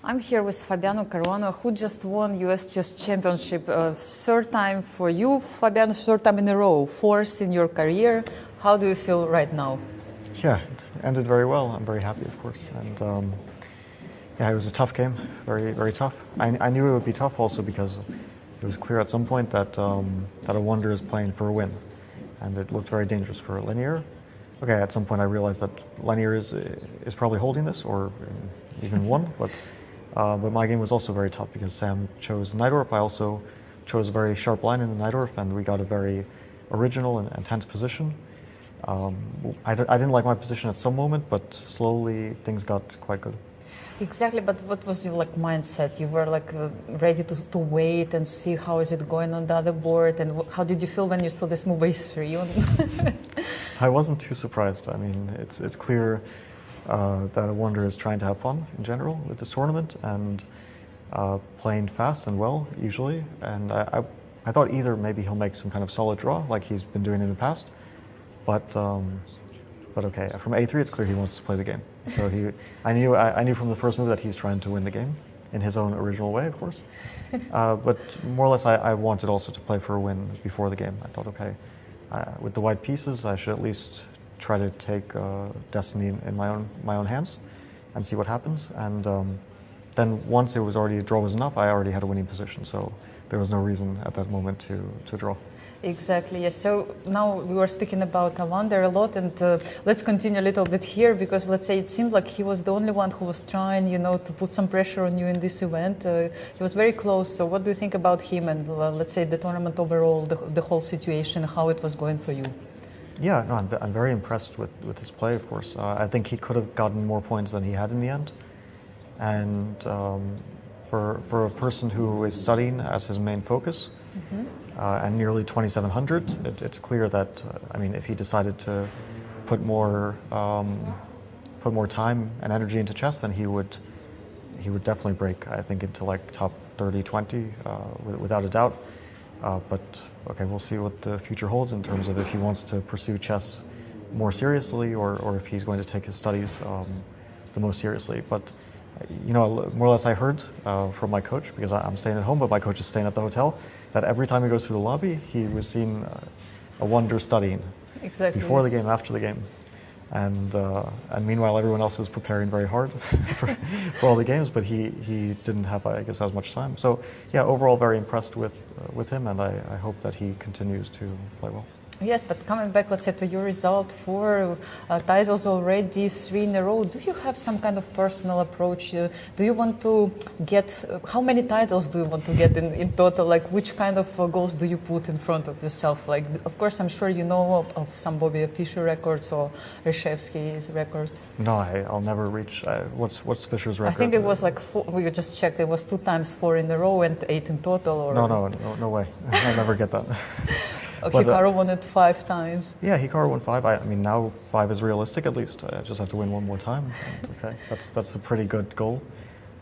I'm here with Fabiano Caruana, who just won US Chess Championship. Third time for you, Fabiano, third time in a row, fourth in your career. How do you feel right now? Yeah, it ended very well. I'm very happy, of course. And yeah, it was a tough game, very, very tough. I knew it would be tough also because it was clear at some point that that a wonder is playing for a win, and it looked very dangerous for Linear. Okay, at some point I realized that Linear is probably holding this, or even won, but my game was also very tough because Sam chose Najdorf. I also chose a very sharp line in the Najdorf, and we got a very original and tense position. I didn't like my position at some moment, but slowly things got quite good. Exactly, but what was your mindset? You were ready to wait and see how is it going on the other board, and how did you feel when you saw this move a3? I wasn't too surprised. I mean, it's clear that a wonder is trying to have fun in general with this tournament and playing fast and well usually. And I thought either maybe he'll make some kind of solid draw like he's been doing in the past, but okay, from A3 it's clear he wants to play the game. So I knew from the first move that he's trying to win the game in his own original way, of course. But more or less I wanted also to play for a win before the game. I thought, okay, with the white pieces I should at least try to take destiny in my own hands and see what happens. And then once it was already a draw was enough, I already had a winning position. So there was no reason at that moment to draw. Exactly, yes. So now we were speaking about Wander a lot, and let's continue a little bit here, because let's say it seemed like he was the only one who was trying, to put some pressure on you in this event. He was very close. So what do you think about him and let's say the tournament overall, the whole situation, how it was going for you? Yeah, no, I'm very impressed with his play, of course. I think he could have gotten more points than he had in the end. And for a person who is studying as his main focus, and nearly 2,700, it's clear that I mean, if he decided to put more time and energy into chess, then he would definitely break, I think, into like top 30, 20, without a doubt. But okay, we'll see what the future holds in terms of if he wants to pursue chess more seriously, or if he's going to take his studies the most seriously. But more or less I heard from my coach, because I'm staying at home, but my coach is staying at the hotel, that every time he goes through the lobby, he was seeing a wonder studying. Exactly, before yes. the game, after the game. And meanwhile, everyone else is preparing very hard for all the games, but he didn't have, I guess, as much time. So yeah, overall very impressed with him, and I hope that he continues to play well. Yes, but coming back, let's say, to your result, 4 titles already, 3 in a row, do you have some kind of personal approach? Do you want to get, how many titles do you want to get in total? Like, which kind of goals do you put in front of yourself? Like, of course, I'm sure you know of some Bobby Fischer records or Reshevsky's records. No, I'll never reach, what's Fischer's record? I think it was like 4, we just checked, it was 2 times 4 in a row and 8 in total. Or No way, I'll never get that. Hikaru won it 5 times. Yeah, Hikaru won 5. I mean, now 5 is realistic at least. I just have to win one more time. Okay, that's a pretty good goal.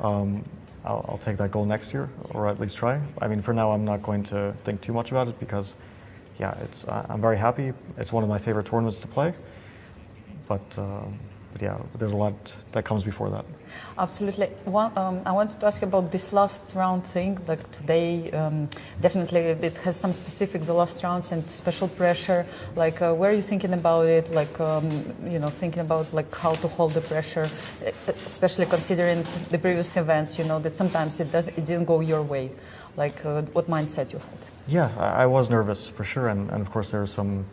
I'll take that goal next year, or at least try. I mean, for now, I'm not going to think too much about it because, yeah, I'm very happy. It's one of my favorite tournaments to play. But yeah, there's a lot that comes before that. Absolutely. I wanted to ask you about this last round thing. Like today, definitely it has some specific, the last rounds, and special pressure. Like, where are you thinking about it? Like, thinking about like how to hold the pressure, especially considering the previous events. That sometimes it didn't go your way. Like, what mindset you had? Yeah, I was nervous for sure, and of course there are some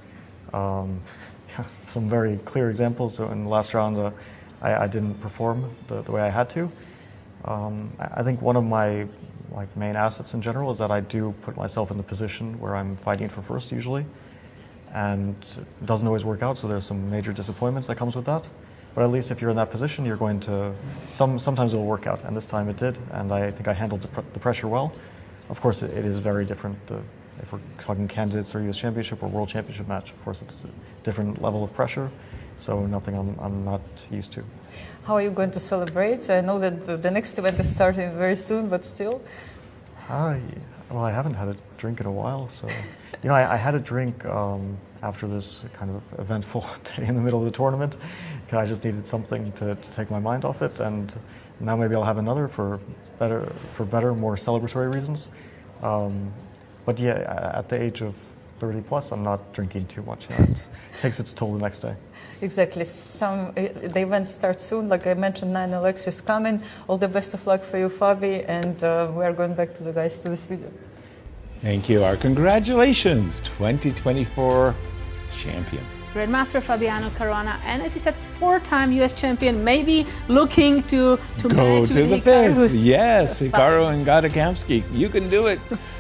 very clear examples. So in the last round, I didn't perform the way I had to. I think one of my main assets in general is that I do put myself in the position where I'm fighting for first usually, and it doesn't always work out. So there's some major disappointments that comes with that. But at least if you're in that position, you're going to sometimes it will work out, and this time it did, and I think I handled the pressure well. Of course, it is very different. If we're talking candidates or US Championship or World Championship match, of course it's a different level of pressure, so nothing I'm not used to. How are you going to celebrate? I know that the next event is starting very soon, but still. Well, I haven't had a drink in a while, so I had a drink after this kind of eventful day in the middle of the tournament. I just needed something to take my mind off it, and now maybe I'll have another for better, more celebratory reasons. But yeah, at the age of 30 plus, I'm not drinking too much. It takes its toll the next day. Exactly. The event starts soon. Like I mentioned, 9LX is coming. All the best of luck for you, Fabi, and we are going back to the studio. Thank you. Our congratulations, 2024 champion. Grandmaster Fabiano Caruana, and as you said, 4-time U.S. champion, maybe looking to Go manage to with the Hikaru. fifth. Yes, Hikaru and Gadakamsky. You can do it.